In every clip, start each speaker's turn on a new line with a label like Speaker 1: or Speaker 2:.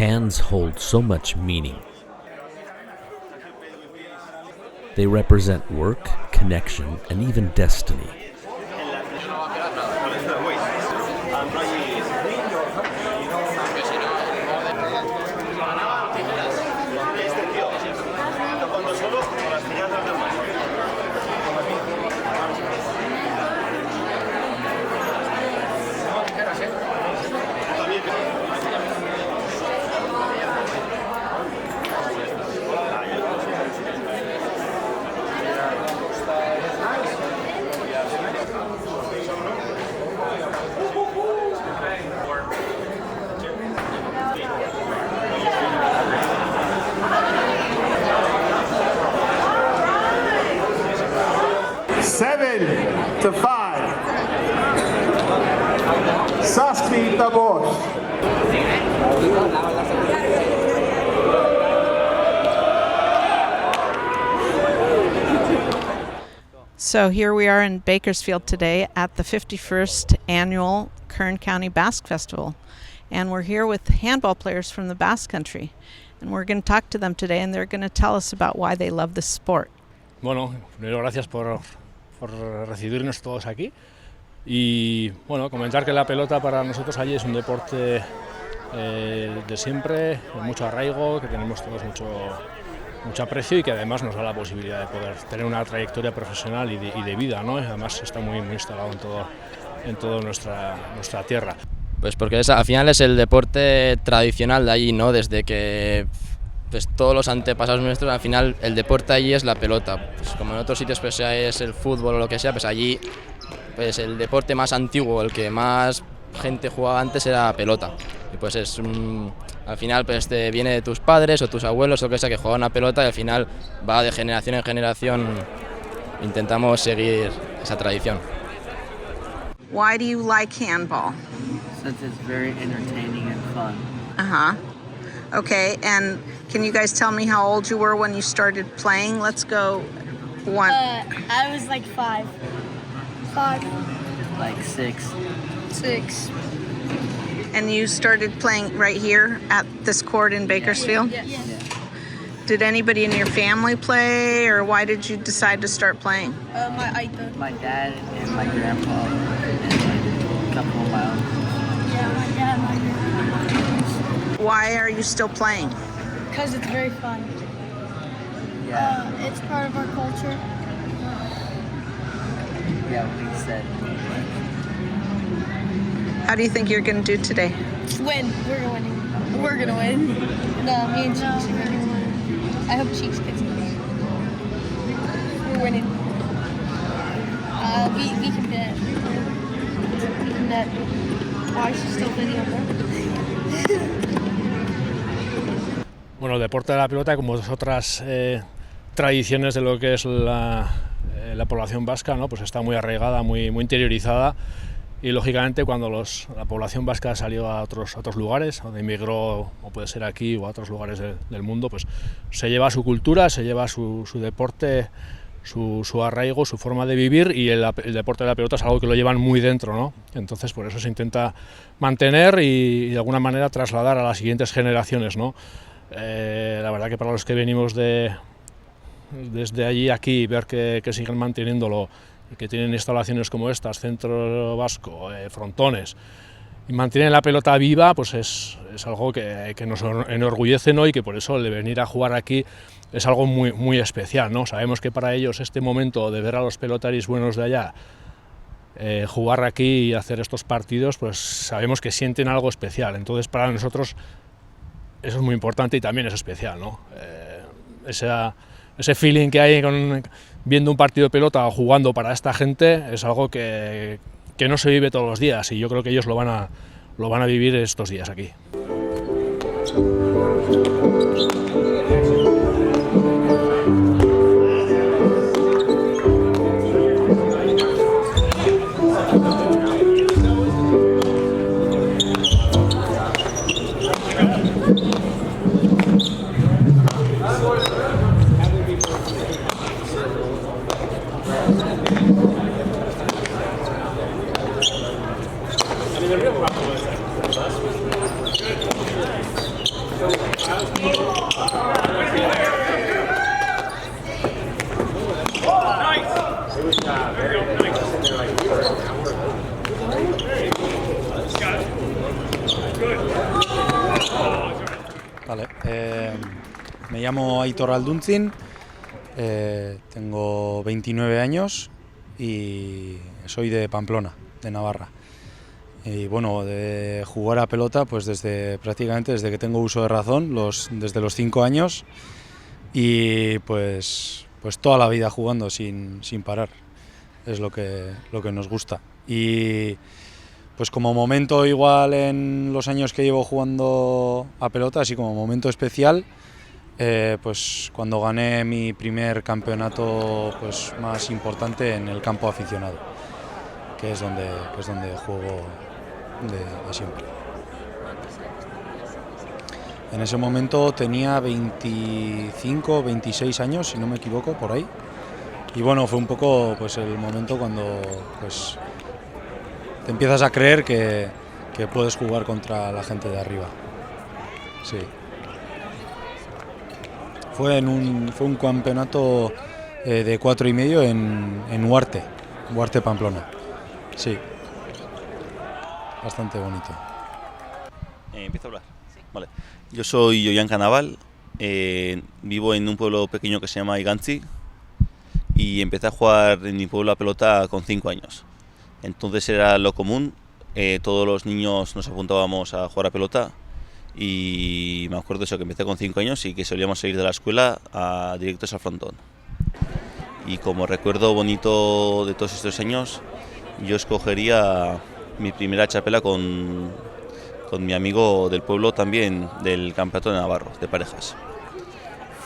Speaker 1: hands hold so much meaning. They represent work, connection, and even destiny.
Speaker 2: To 5. Sasti Tabor.
Speaker 3: So here we are in Bakersfield today at the 51st annual Kern County Basque Festival. And we're here with handball players from the Basque Country. And we're going to talk to them today, and they're going to tell us about why they love this sport.
Speaker 4: Bueno, primero gracias por recibirnos todos aquí y bueno, comentar que la pelota para nosotros allí es un deporte de siempre, con mucho arraigo, que tenemos todos mucho aprecio y que además nos da la posibilidad de poder tener una trayectoria profesional y de vida, ¿no? Además está muy instalado en toda nuestra tierra.
Speaker 5: Pues porque al final es el deporte tradicional de allí, ¿no? Desde que pues todos los antepasados nuestros, al final el deporte allí es la pelota. Pues como en otros sitios pues es el fútbol o lo que sea, pues allí pues el deporte más antiguo, el que más gente jugaba antes era pelota. Y pues al final pues viene de tus padres o tus abuelos o que sea que jugaban a pelota y al final va de generación en generación, intentamos seguir esa tradición.
Speaker 3: Why do you like handball?
Speaker 6: Since it's very entertaining and fun.
Speaker 3: Uh-huh. Okay, and can you guys tell me how old you were when you started playing? Let's go one.
Speaker 7: I was like 5. 5.
Speaker 6: Like 6.
Speaker 7: 6.
Speaker 3: And you started playing right here at this court in Bakersfield?
Speaker 7: Yes.
Speaker 6: Yeah.
Speaker 3: Did anybody in your family play, or why did you decide to start playing?
Speaker 7: My Aita.
Speaker 6: My dad and my grandpa and like a couple of my uncles.
Speaker 7: Yeah, my dad, my grandpa.
Speaker 3: Why are you still playing?
Speaker 7: Because it's very fun.
Speaker 6: Yeah.
Speaker 7: It's part of our culture.
Speaker 6: Yeah, we said.
Speaker 3: How do you think you're going to do today?
Speaker 7: Win. We're going to win. We're going to win. No, me and Cheeks are going to win. I hope Cheeks gets it. We're winning. We can bet. We can bet. Why is she still video?
Speaker 4: Bueno, el deporte de la pelota, como otras tradiciones de lo que es la población vasca, ¿no? Pues está muy arraigada, muy interiorizada. Y lógicamente cuando la población vasca salió a otros lugares, donde emigró, o puede ser aquí o a otros lugares del mundo, pues se lleva su cultura, se lleva su deporte, su arraigo, su forma de vivir, y el deporte de la pelota es algo que lo llevan muy dentro, ¿no? Entonces por eso se intenta mantener y de alguna manera trasladar a las siguientes generaciones, ¿no? La verdad que para los que venimos desde allí aquí, ver que siguen manteniéndolo, que tienen instalaciones como estas, Centro Vasco, frontones, y mantienen la pelota viva, pues es algo que nos enorgullece, ¿no? Y que por eso el de venir a jugar aquí es algo muy especial, ¿no? Sabemos que para ellos este momento de ver a los pelotaris buenos de allá jugar aquí y hacer estos partidos, pues sabemos que sienten algo especial. Entonces para nosotros eso es muy importante y también es especial, ¿no? Ese feeling que hay viendo un partido de pelota o jugando para esta gente es algo que no se vive todos los días, y yo creo que ellos lo van a vivir estos días aquí.
Speaker 8: Me llamo Aitor Alduntzin, tengo 29 años y soy de Pamplona, de Navarra. Y bueno, de jugar a pelota pues prácticamente desde que tengo uso de razón, desde los 5 años, y pues toda la vida jugando sin parar, es lo que nos gusta. Y pues como momento igual en los años que llevo jugando a pelota, así como momento especial, pues cuando gané mi primer campeonato pues más importante en el campo aficionado, que es donde juego de siempre. En ese momento tenía 25, 26 años, si no me equivoco, por ahí. Y bueno, fue un poco pues el momento cuando pues te empiezas a creer que puedes jugar contra la gente de arriba. Sí. Fue un campeonato de 4,5 en Huarte, Pamplona. Sí. Bastante bonito.
Speaker 9: ¿Empiezo a hablar? Sí. Vale. Yo soy Joyan Canaval, vivo en un pueblo pequeño que se llama Igantzi y empecé a jugar en mi pueblo a pelota con 5 años. Entonces era lo común, todos los niños nos apuntábamos a jugar a pelota y me acuerdo eso, que empecé con 5 años y que solíamos salir de la escuela directos al frontón. Y como recuerdo bonito de todos estos años, yo escogería mi primera chapela con mi amigo del pueblo también, del campeonato de Navarro, de parejas.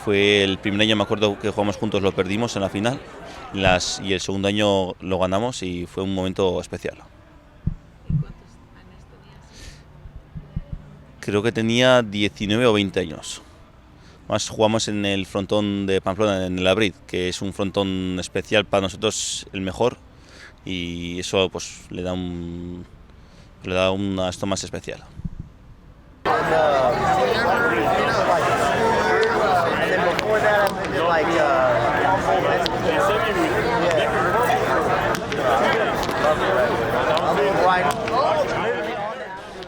Speaker 9: Fue el primer año, me acuerdo que jugamos juntos, lo perdimos en la final, y el segundo año lo ganamos y fue un momento especial.
Speaker 3: ¿Y cuántos años tenías?
Speaker 9: Creo que tenía 19 o 20 años. Más jugamos en el frontón de Pamplona, en el Abrid, que es un frontón especial para nosotros, el mejor, y eso pues le da esto más especial.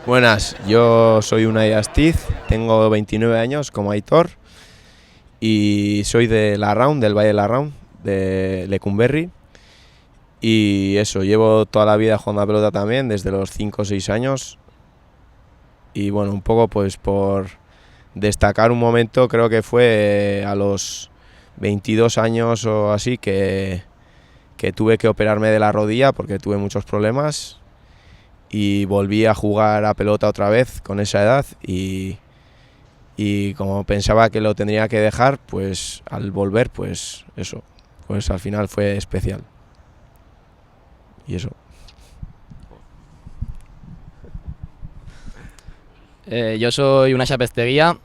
Speaker 10: Buenas, yo soy Unai Astiz, tengo 29 años como Aitor y soy de Larraun, del Valle de Larraun, de Lecumberri. Y eso, llevo toda la vida jugando a pelota también, desde los 5 o 6 años. Y bueno, un poco pues por destacar un momento, creo que fue a los 22 años o así que tuve que operarme de la rodilla porque tuve muchos problemas y volví a jugar a pelota otra vez con esa edad y como pensaba que lo tendría que dejar, pues al volver pues eso, pues al final fue especial. Y eso.
Speaker 5: Yo soy Unai Apezteguía,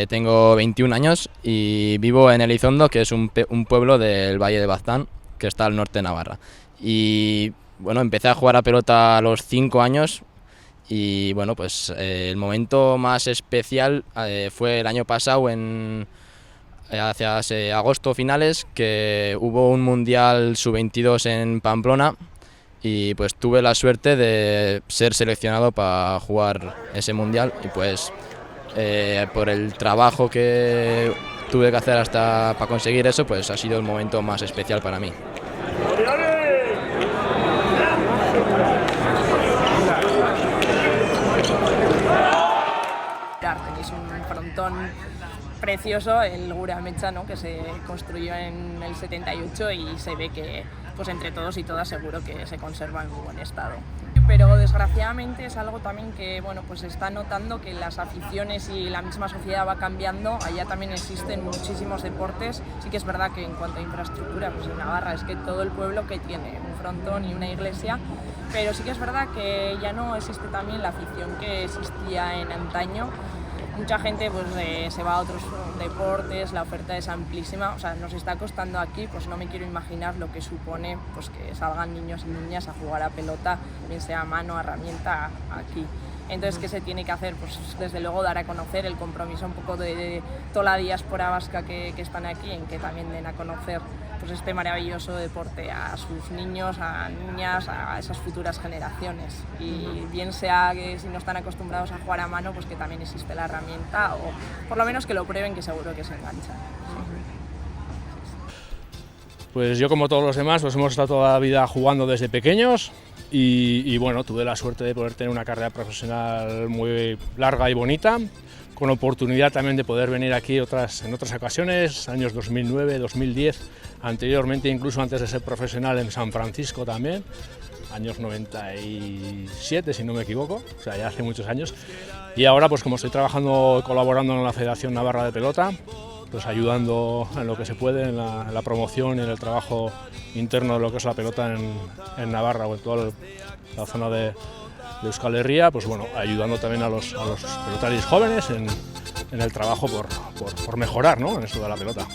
Speaker 5: tengo 21 años y vivo en Elizondo, que es un pueblo del Valle de Baztán, que está al norte de Navarra. Y bueno, empecé a jugar a pelota a los 5 años y bueno, pues el momento más especial fue el año pasado, hacia agosto finales, que hubo un mundial sub-22 en Pamplona. Y pues tuve la suerte de ser seleccionado para jugar ese mundial y pues por el trabajo que tuve que hacer hasta para conseguir eso, pues ha sido el momento más especial para mí.
Speaker 11: Tenéis un frontón precioso, el Guramecha, ¿no?, que se construyó en el 78 y se ve que pues entre todos y todas seguro que se conserva en muy buen estado. Pero desgraciadamente es algo también que bueno, pues se está notando que las aficiones y la misma sociedad va cambiando. Allá también existen muchísimos deportes. Sí que es verdad que en cuanto a infraestructura, pues en Navarra es que todo el pueblo que tiene un frontón y una iglesia, pero sí que es verdad que ya no existe también la afición que existía en antaño. Mucha gente pues se va a otros deportes, la oferta es amplísima, o sea, nos está costando aquí, pues no me quiero imaginar lo que supone pues que salgan niños y niñas a jugar a pelota, bien sea a mano, herramienta, aquí. Entonces, ¿qué se tiene que hacer? Pues desde luego dar a conocer el compromiso un poco de toda la diáspora vasca que están aquí, en que también den a conocer pues este maravilloso deporte a sus niños, a niñas, a esas futuras generaciones. Y bien sea que si no están acostumbrados a jugar a mano, pues que también existe la herramienta, o por lo menos que lo prueben, que seguro que se enganchan.
Speaker 4: Pues yo, como todos los demás, pues hemos estado toda la vida jugando desde pequeños y bueno, tuve la suerte de poder tener una carrera profesional muy larga y bonita, con oportunidad también de poder venir aquí en otras ocasiones, años 2009, 2010, anteriormente, incluso antes de ser profesional, en San Francisco también, años 97 si no me equivoco, o sea, ya hace muchos años. Y ahora, pues como estoy trabajando, colaborando en la Federación Navarra de Pelota, pues ayudando en lo que se puede en la promoción y en el trabajo interno de lo que es la pelota en Navarra o en toda la zona de Euskal Herria, pues bueno, ayudando también a los pelotaris jóvenes en el trabajo por mejorar, ¿no?, en esto de la pelota.